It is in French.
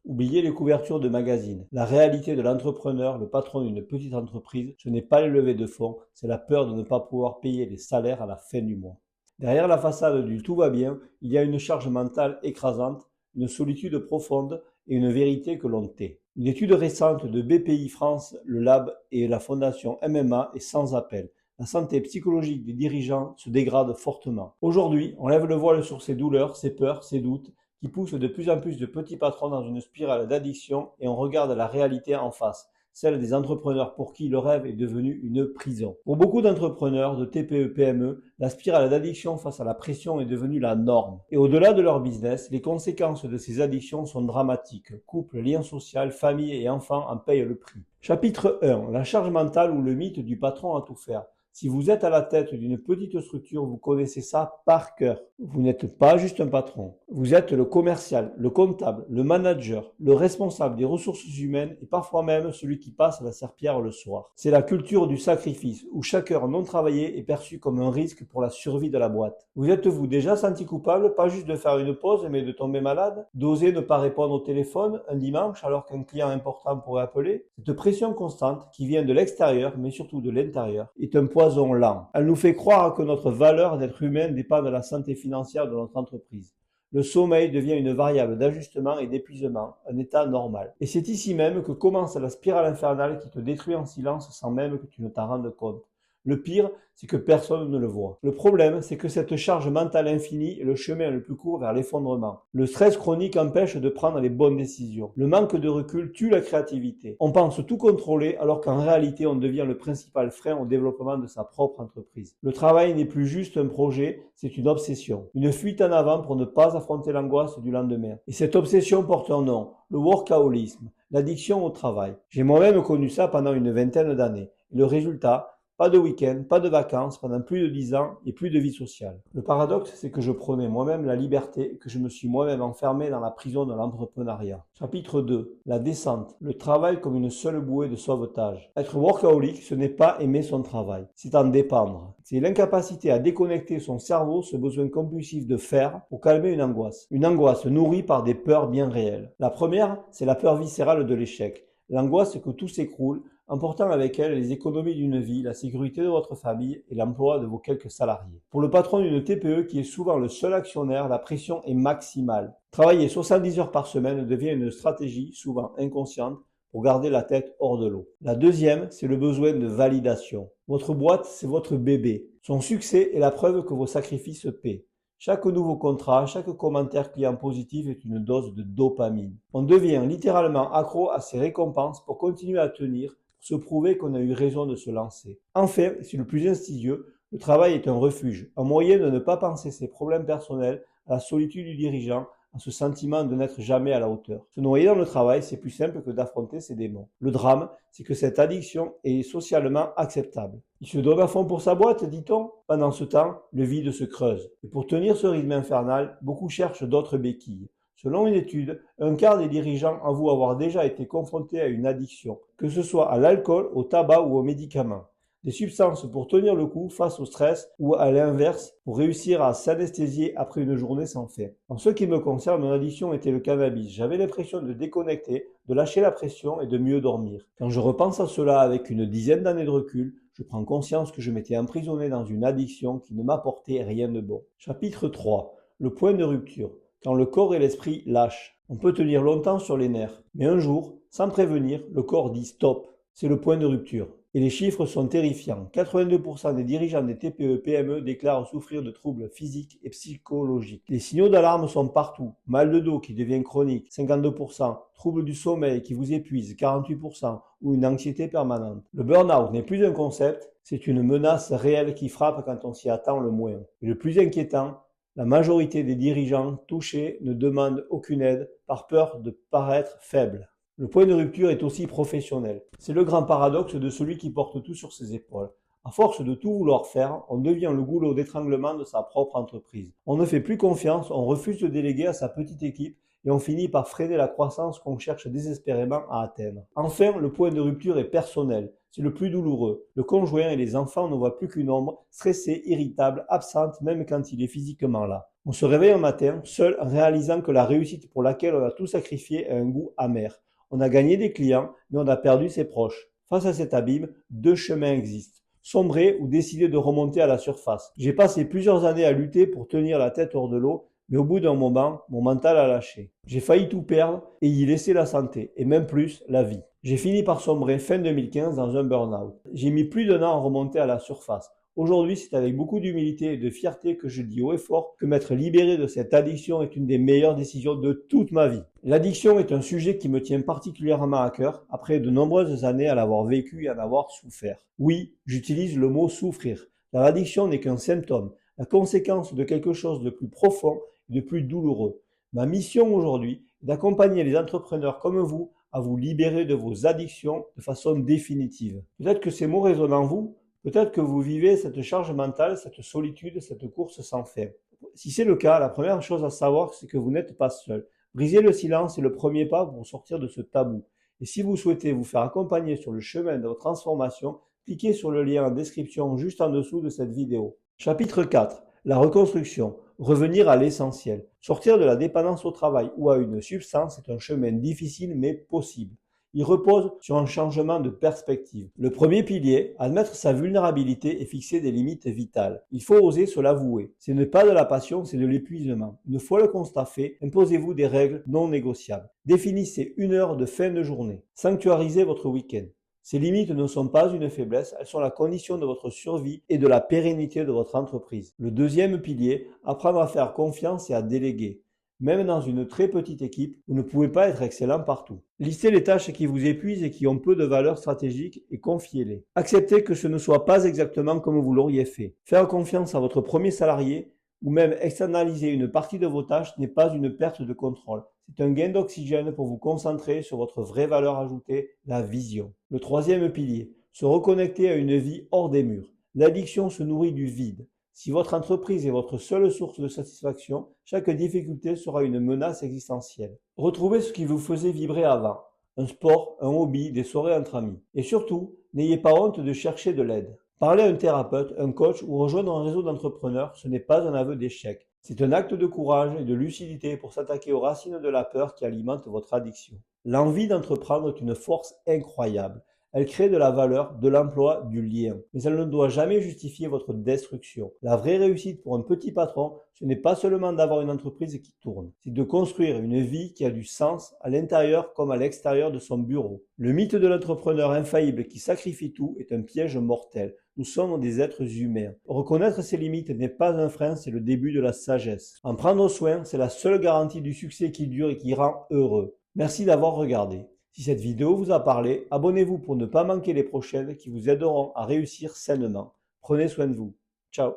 Oubliez les couvertures de magazines. La réalité de l'entrepreneur, le patron d'une petite entreprise, ce n'est pas les levées de fonds, c'est la peur de ne pas pouvoir payer les salaires à la fin du mois. Derrière la façade du tout va bien, il y a une charge mentale écrasante, une solitude profonde et une vérité que l'on tait. Une étude récente de BPI France, le Lab et la fondation MMA est sans appel. La santé psychologique des dirigeants se dégrade fortement. Aujourd'hui, on lève le voile sur ces douleurs, ces peurs, ces doutes, qui poussent de plus en plus de petits patrons dans une spirale d'addiction et on regarde la réalité en face, celle des entrepreneurs pour qui le rêve est devenu une prison. Pour beaucoup d'entrepreneurs, de TPE-PME, la spirale d'addiction face à la pression est devenue la norme. Et au-delà de leur business, les conséquences de ces addictions sont dramatiques. Couple, liens sociaux, famille et enfants en payent le prix. Chapitre 1. La charge mentale ou le mythe du patron à tout faire. Si vous êtes à la tête d'une petite structure, vous connaissez ça par cœur. Vous n'êtes pas juste un patron. Vous êtes le commercial, le comptable, le manager, le responsable des ressources humaines et parfois même celui qui passe la serpillière le soir. C'est la culture du sacrifice où chaque heure non travaillée est perçue comme un risque pour la survie de la boîte. Vous êtes-vous déjà senti coupable, pas juste de faire une pause mais de tomber malade? D'oser ne pas répondre au téléphone un dimanche alors qu'un client important pourrait appeler? Cette pression constante qui vient de l'extérieur mais surtout de l'intérieur est un poids lent. Elle nous fait croire que notre valeur d'être humain dépend de la santé financière de notre entreprise. Le sommeil devient une variable d'ajustement et d'épuisement, un état normal. Et c'est ici même que commence la spirale infernale qui te détruit en silence sans même que tu ne t'en rendes compte. Le pire, c'est que personne ne le voit. Le problème, c'est que cette charge mentale infinie est le chemin le plus court vers l'effondrement. Le stress chronique empêche de prendre les bonnes décisions. Le manque de recul tue la créativité. On pense tout contrôler alors qu'en réalité, on devient le principal frein au développement de sa propre entreprise. Le travail n'est plus juste un projet, c'est une obsession. Une fuite en avant pour ne pas affronter l'angoisse du lendemain. Et cette obsession porte un nom, le workaholisme, l'addiction au travail. J'ai moi-même connu ça pendant une vingtaine d'années. Et le résultat, pas de week-end, pas de vacances pendant plus de 10 ans et plus de vie sociale. Le paradoxe, c'est que je prenais moi-même la liberté et que je me suis moi-même enfermé dans la prison de l'entrepreneuriat. Chapitre 2. La descente. Le travail comme une seule bouée de sauvetage. Être workaholic, ce n'est pas aimer son travail, c'est en dépendre. C'est l'incapacité à déconnecter son cerveau, ce besoin compulsif de faire pour calmer une angoisse. Une angoisse nourrie par des peurs bien réelles. La première, c'est la peur viscérale de l'échec. L'angoisse que tout s'écroule, emportant avec elle les économies d'une vie, la sécurité de votre famille et l'emploi de vos quelques salariés. Pour le patron d'une TPE qui est souvent le seul actionnaire, la pression est maximale. Travailler 70 heures par semaine devient une stratégie, souvent inconsciente, pour garder la tête hors de l'eau. La deuxième, c'est le besoin de validation. Votre boîte, c'est votre bébé. Son succès est la preuve que vos sacrifices paient. Chaque nouveau contrat, chaque commentaire client positif est une dose de dopamine. On devient littéralement accro à ces récompenses pour continuer à tenir, pour se prouver qu'on a eu raison de se lancer. Enfin, c'est le plus insidieux, le travail est un refuge, un moyen de ne pas penser ses problèmes personnels, à la solitude du dirigeant, à ce sentiment de n'être jamais à la hauteur. Se noyer dans le travail, c'est plus simple que d'affronter ses démons. Le drame, c'est que cette addiction est socialement acceptable. Il se donne à fond pour sa boîte, dit-on. Pendant ce temps, le vide se creuse. Et pour tenir ce rythme infernal, beaucoup cherchent d'autres béquilles. Selon une étude, un quart des dirigeants avouent avoir déjà été confrontés à une addiction, que ce soit à l'alcool, au tabac ou aux médicaments. Des substances pour tenir le coup face au stress ou à l'inverse pour réussir à s'anesthésier après une journée sans fin. En ce qui me concerne, mon addiction était le cannabis. J'avais l'impression de déconnecter, de lâcher la pression et de mieux dormir. Quand je repense à cela avec une dizaine d'années de recul, je prends conscience que je m'étais emprisonné dans une addiction qui ne m'apportait rien de bon. Chapitre 3. Le point de rupture. Quand le corps et l'esprit lâchent. On peut tenir longtemps sur les nerfs, mais un jour, sans prévenir, le corps dit stop. C'est le point de rupture. Et les chiffres sont terrifiants. 82% des dirigeants des TPE-PME déclarent souffrir de troubles physiques et psychologiques. Les signaux d'alarme sont partout. Mal de dos qui devient chronique, 52%. Troubles du sommeil qui vous épuisent, 48%. Ou une anxiété permanente. Le burn-out n'est plus un concept, c'est une menace réelle qui frappe quand on s'y attend le moins. Et le plus inquiétant, la majorité des dirigeants touchés ne demandent aucune aide par peur de paraître faibles. Le point de rupture est aussi professionnel. C'est le grand paradoxe de celui qui porte tout sur ses épaules. À force de tout vouloir faire, on devient le goulot d'étranglement de sa propre entreprise. On ne fait plus confiance, on refuse de déléguer à sa petite équipe et on finit par freiner la croissance qu'on cherche désespérément à atteindre. Enfin, le point de rupture est personnel. C'est le plus douloureux. Le conjoint et les enfants ne voient plus qu'une ombre, stressée, irritable, absente même quand il est physiquement là. On se réveille un matin, seul, en réalisant que la réussite pour laquelle on a tout sacrifié a un goût amer. On a gagné des clients, mais on a perdu ses proches. Face à cet abîme, deux chemins existent. Sombrer ou décider de remonter à la surface. J'ai passé plusieurs années à lutter pour tenir la tête hors de l'eau, mais au bout d'un moment, mon mental a lâché. J'ai failli tout perdre et y laisser la santé, et même plus, la vie. J'ai fini par sombrer fin 2015 dans un burn-out. J'ai mis plus d'un an à remonter à la surface. Aujourd'hui, c'est avec beaucoup d'humilité et de fierté que je dis haut et fort que m'être libéré de cette addiction est une des meilleures décisions de toute ma vie. L'addiction est un sujet qui me tient particulièrement à cœur après de nombreuses années à l'avoir vécu et à en avoir souffert. Oui, j'utilise le mot souffrir. Car l'addiction n'est qu'un symptôme, la conséquence de quelque chose de plus profond et de plus douloureux. Ma mission aujourd'hui est d'accompagner les entrepreneurs comme vous à vous libérer de vos addictions de façon définitive. Peut-être que ces mots résonnent en vous. Peut-être que vous vivez cette charge mentale, cette solitude, cette course sans fin. Si c'est le cas, la première chose à savoir, c'est que vous n'êtes pas seul. Briser le silence est le premier pas pour sortir de ce tabou. Et si vous souhaitez vous faire accompagner sur le chemin de votre transformation, cliquez sur le lien en description juste en dessous de cette vidéo. Chapitre 4. La reconstruction. Revenir à l'essentiel. Sortir de la dépendance au travail ou à une substance est un chemin difficile mais possible. Il repose sur un changement de perspective. Le premier pilier, admettre sa vulnérabilité et fixer des limites vitales. Il faut oser se l'avouer. Ce n'est pas de la passion, c'est de l'épuisement. Une fois le constat fait, imposez-vous des règles non négociables. Définissez une heure de fin de journée. Sanctuarisez votre week-end. Ces limites ne sont pas une faiblesse, elles sont la condition de votre survie et de la pérennité de votre entreprise. Le deuxième pilier, apprendre à faire confiance et à déléguer. Même dans une très petite équipe, vous ne pouvez pas être excellent partout. Listez les tâches qui vous épuisent et qui ont peu de valeur stratégique et confiez-les. Acceptez que ce ne soit pas exactement comme vous l'auriez fait. Faire confiance à votre premier salarié ou même externaliser une partie de vos tâches n'est pas une perte de contrôle. C'est un gain d'oxygène pour vous concentrer sur votre vraie valeur ajoutée, la vision. Le troisième pilier, se reconnecter à une vie hors des murs. L'addiction se nourrit du vide. Si votre entreprise est votre seule source de satisfaction, chaque difficulté sera une menace existentielle. Retrouvez ce qui vous faisait vibrer avant. Un sport, un hobby, des soirées entre amis. Et surtout, n'ayez pas honte de chercher de l'aide. Parler à un thérapeute, un coach ou rejoindre un réseau d'entrepreneurs, ce n'est pas un aveu d'échec. C'est un acte de courage et de lucidité pour s'attaquer aux racines de la peur qui alimente votre addiction. L'envie d'entreprendre est une force incroyable. Elle crée de la valeur, de l'emploi, du lien. Mais elle ne doit jamais justifier votre destruction. La vraie réussite pour un petit patron, ce n'est pas seulement d'avoir une entreprise qui tourne. C'est de construire une vie qui a du sens à l'intérieur comme à l'extérieur de son bureau. Le mythe de l'entrepreneur infaillible qui sacrifie tout est un piège mortel. Nous sommes des êtres humains. Reconnaître ses limites n'est pas un frein, c'est le début de la sagesse. En prendre soin, c'est la seule garantie du succès qui dure et qui rend heureux. Merci d'avoir regardé. Si cette vidéo vous a parlé, abonnez-vous pour ne pas manquer les prochaines qui vous aideront à réussir sainement. Prenez soin de vous. Ciao.